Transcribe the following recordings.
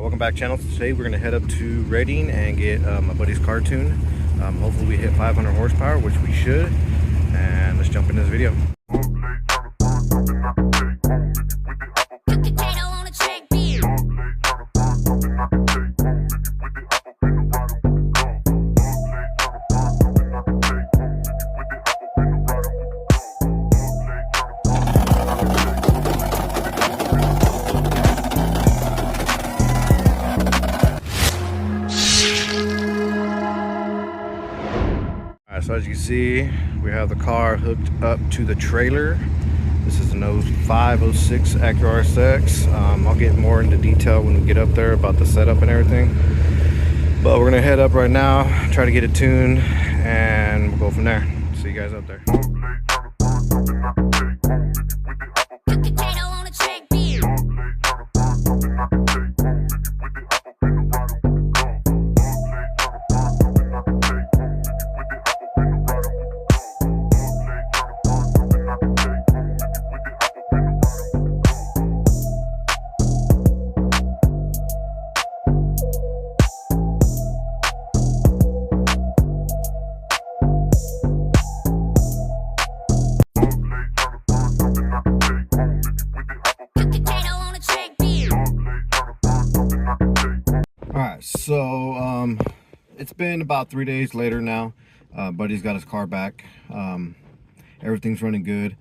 Welcome back, channel. Today we're gonna head up to Reading and get my buddy's car tuned. Hopefully we hit 500 horsepower, which we should. And let's jump into this video. So as you can see, we have the car hooked up to the trailer. This is an 0506 Acura RSX. I'll get more into detail when we get up there about the setup and everything. But we're gonna head up right now, try to get it tuned, and we'll go from there. See you guys up there. Alright, so it's been about 3 days later now. Buddy's got his car back. Everything's running good.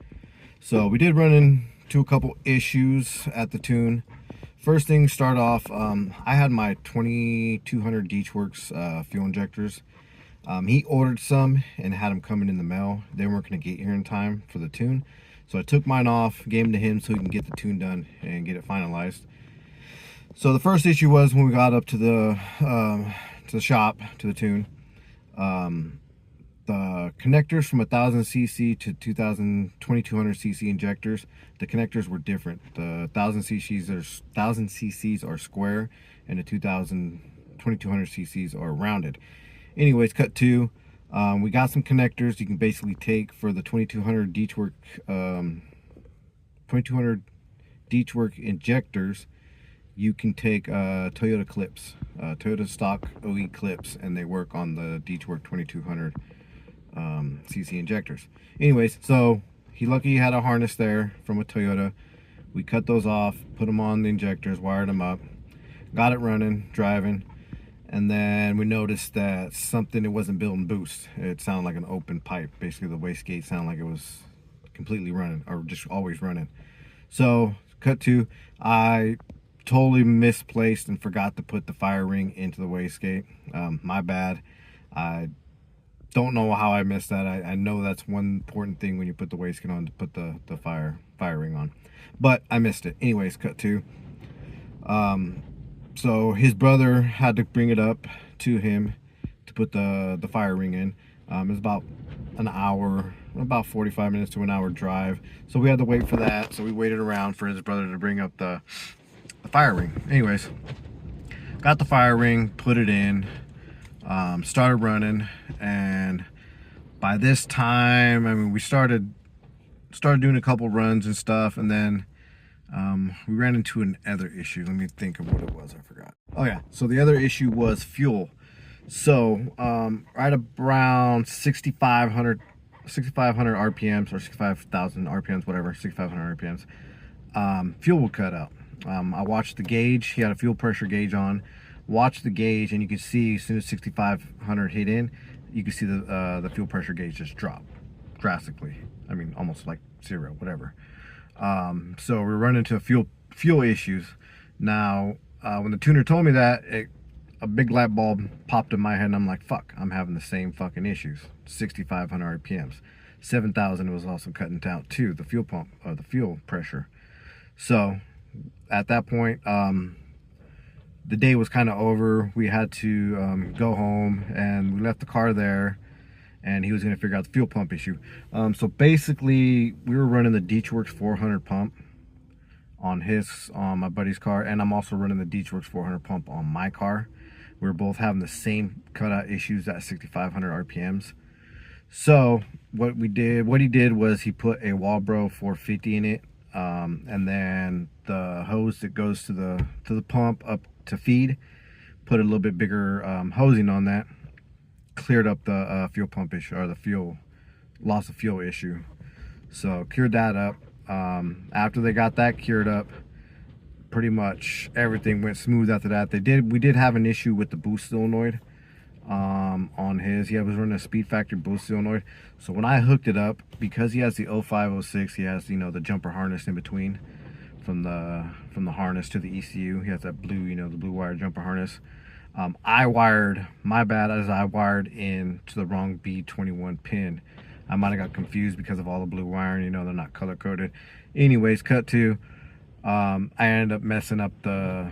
So we did run into a couple issues at the tune. First thing, start off, I had my 2200 DeechWorks fuel injectors. He ordered some and had them coming in the mail. They weren't going to get here in time for the tune. So I took mine off, gave them to him so he can get the tune done and get it finalized. So the first issue was when we got up to the shop, to the tune. The connectors from 1000cc to 2200cc injectors, the connectors were different. The 1000cc's are square and the 2200cc's are rounded. Anyways, cut to, we got some connectors you can basically take for the 2200 DeechWorks injectors. You can take Toyota clips, Toyota stock OE clips, and they work on the DeechWorks 2200 cc injectors. Anyways, so he had a harness there from a Toyota. We cut those off, put them on the injectors, wired them up, got it running, driving, and then we noticed that it wasn't building boost. It sounded like an open pipe. Basically the wastegate sounded like it was completely running, or just always running. So cut to, I totally misplaced and forgot to put the fire ring into the wastegate. My bad. I don't know how I missed that. I know that's one important thing when you put the wastegate on, to put the fire ring on, but I missed it. Anyways, cut to, so his brother had to bring it up to him to put the fire ring in. It was about an hour, about 45 minutes to an hour drive, so we had to wait for that. So we waited around for his brother to bring up the fire ring. Anyways, got the fire ring, put it in, started running, and by this time, I mean, we started doing a couple runs and stuff, and then we ran into another issue. Let me think of what it was. I forgot. Oh yeah, so the other issue was fuel. So right around 6,500 RPMs, or 65,000 RPMs, whatever, 6,500 RPMs, fuel will cut out. I watched the gauge. He had a fuel pressure gauge on. Watched the gauge, and you could see as soon as 6,500 hit in, you could see the fuel pressure gauge just drop drastically. I mean, almost like zero, whatever. So we're running into fuel issues. Now, when the tuner told me that, a big light bulb popped in my head, and I'm like, fuck, I'm having the same fucking issues. 6,500 RPMs. 7,000 was also cutting out too, the fuel pump, or the fuel pressure. So at that point, the day was kind of over. We had to go home, and we left the car there, and he was going to figure out the fuel pump issue. So basically, we were running the DeechWorks 400 pump on my buddy's car, and I'm also running the DeechWorks 400 pump on my car. We were both having the same cutout issues at 6,500 RPMs. So what he did was he put a Walbro 450 in it, and then the hose that goes to the pump up to feed. Put a little bit bigger hosing on that. Cleared up the fuel pump issue, or the fuel loss of fuel issue. So cured that up. After they got that cured up, pretty much everything went smooth after that. We did have an issue with the boost solenoid on his. He was running a speed factory boost solenoid. So when I hooked it up, because he has the 0506, he has, you know, the jumper harness in between from the harness to the ECU. He has that blue, you know, the blue wire jumper harness. I wired, my bad, as I wired in to the wrong B21 pin. I might have got confused because of all the blue wiring, you know, they're not color coded. Anyways, cut to, I ended up messing up the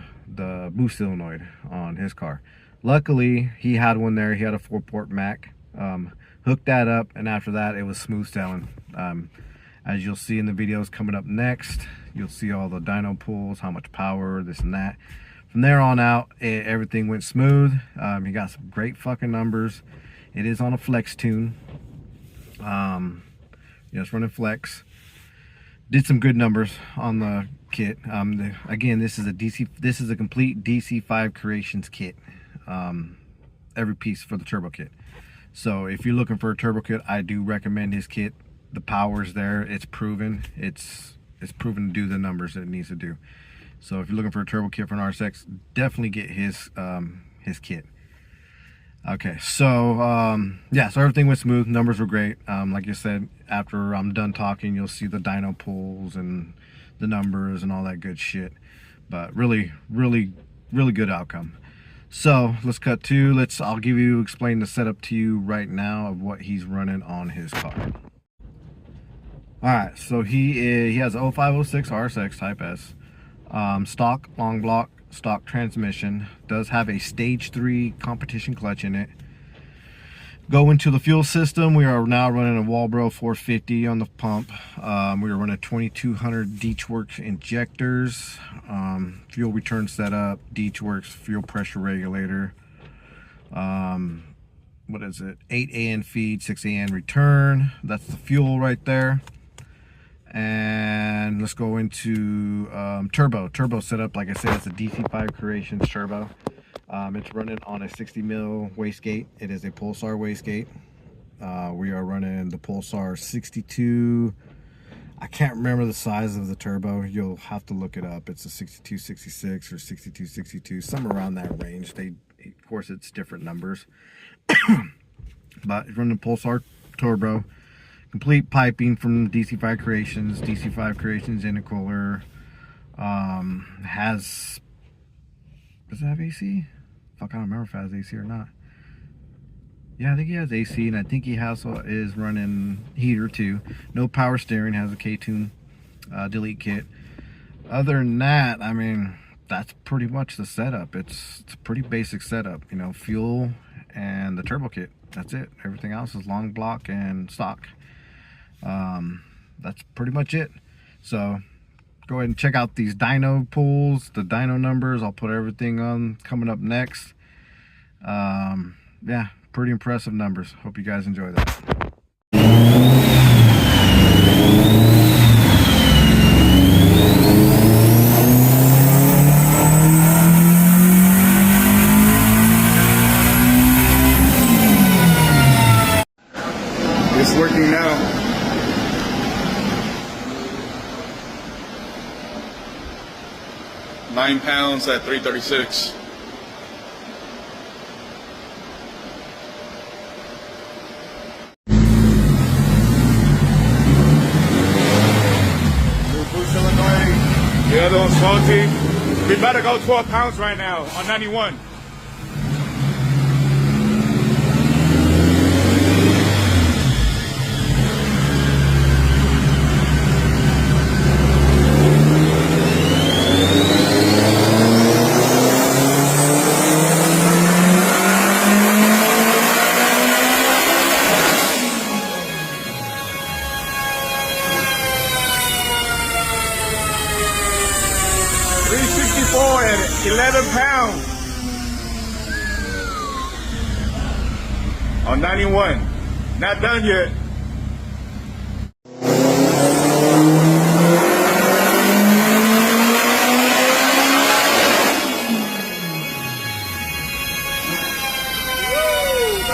boost solenoid on his car. Luckily, he had one there. He had a 4-port Mac. Hooked that up, and after that, it was smooth sailing. As you'll see in the videos coming up next, you'll see all the dyno pulls, how much power, this and that. From there on out, everything went smooth. He got some great fucking numbers. It is on a flex tune. It's running flex. Did some good numbers on the kit. Again, this is a complete DC5 Creations kit. Every piece for the turbo kit. So if you're looking for a turbo kit, I do recommend his kit. The power's there. It's proven. It's proven to do the numbers that it needs to do. So if you're looking for a turbo kit for an RSX, definitely get his kit. Okay, so yeah, so everything went smooth. Numbers were great. Like you said, after I'm done talking, you'll see the dyno pulls and the numbers and all that good shit. But really good outcome. So let's cut to, I'll explain the setup to you right now of what he's running on his car. All right, so he has a 0506 RSX Type S, stock long block, stock transmission. Does have a stage 3 competition clutch in it. Go into the fuel system. We are now running a Walbro 450 on the pump. We are running 2200 Deechworks injectors, fuel return setup, Deechworks fuel pressure regulator. What is it? 8 AN feed, 6 AN return. That's the fuel right there. And let's go into turbo setup. Like I said, it's a DC5 Creations turbo. It's running on a 60 mil wastegate. It is a Pulsar wastegate. We are running the Pulsar 62. I can't remember the size of the turbo. You'll have to look it up. It's a 6266 or 6262, somewhere around that range. Of course, it's different numbers. But it's running Pulsar turbo. Complete piping from DC5 Creations. DC5 Creations intercooler. Does it have AC? Fuck, I don't remember if it has AC or not. Yeah, I think he has AC, and I think he is running heater too. No power steering. Has a K-Tune delete kit. Other than that, I mean, that's pretty much the setup. It's a pretty basic setup. You know, fuel and the turbo kit. That's it. Everything else is long block and stock. That's pretty much it. So go ahead and check out these dyno pulls, the dyno numbers. I'll put everything on coming up next. Yeah, pretty impressive numbers. Hope you guys enjoy that. It's working now. £9 at 336. The other one's faulty. We better go 12 pounds right now on 91. At 11 pounds on 91. Not done yet.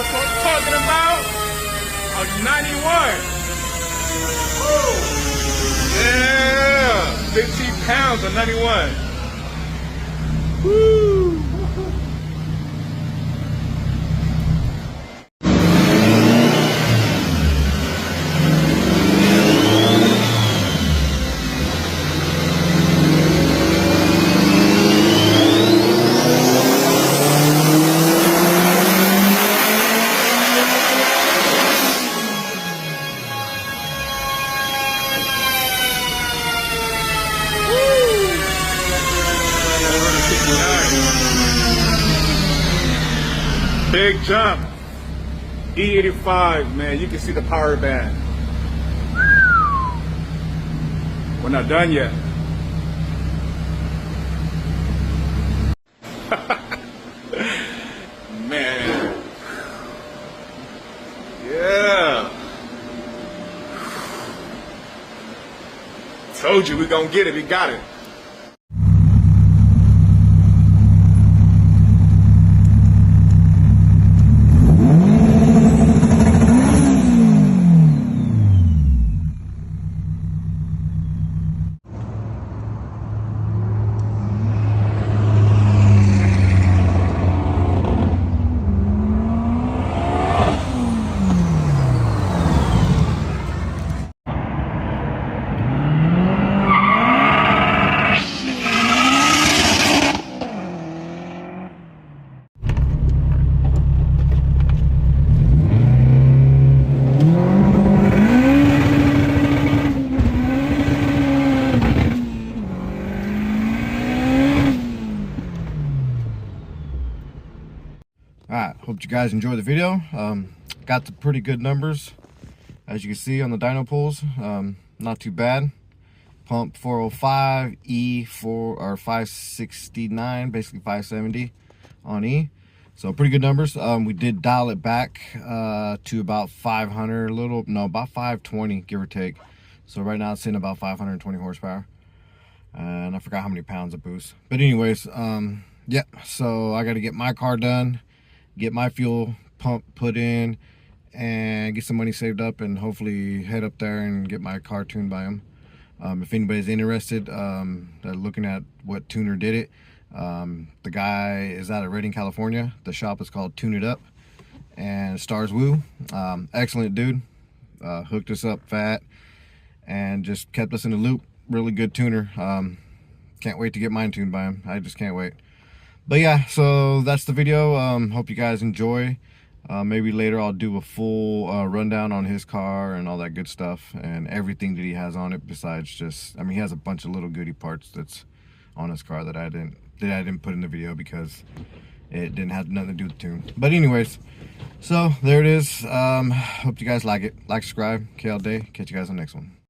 That's what I'm talking about. A 91. Woo. Yeah. 15 pounds of 91. Woo. Big jump. E85, man. You can see the power band. We're not done yet. Man. Yeah. Told you we gonna get it. We got it. Alright, hope you guys enjoy the video. Got the pretty good numbers, as you can see on the dyno pulls. Not too bad. Pump 405, E4 or 569, basically 570 on E. So pretty good numbers. We did dial it back to about 500, about 520, give or take. So right now it's in about 520 horsepower. And I forgot how many pounds of boost. But anyways, yeah, so I got to get my car done, get my fuel pump put in, and get some money saved up, and hopefully head up there and get my car tuned by him. If anybody's interested, they're looking at what tuner did it. The guy is out of Redding, California. The shop is called Tune It Up, and Stars Woo. Excellent dude. Hooked us up fat and just kept us in the loop. Really good tuner. Can't wait to get mine tuned by him. I just can't wait. But yeah, so that's the video. Hope you guys enjoy. Maybe later I'll do a full rundown on his car and all that good stuff and everything that he has on it, besides just, I mean, he has a bunch of little goodie parts that's on his car that I didn't put in the video because it didn't have nothing to do with the tune. But anyways, so there it is. Hope you guys like it. Like, subscribe. KL Day. Catch you guys on the next one.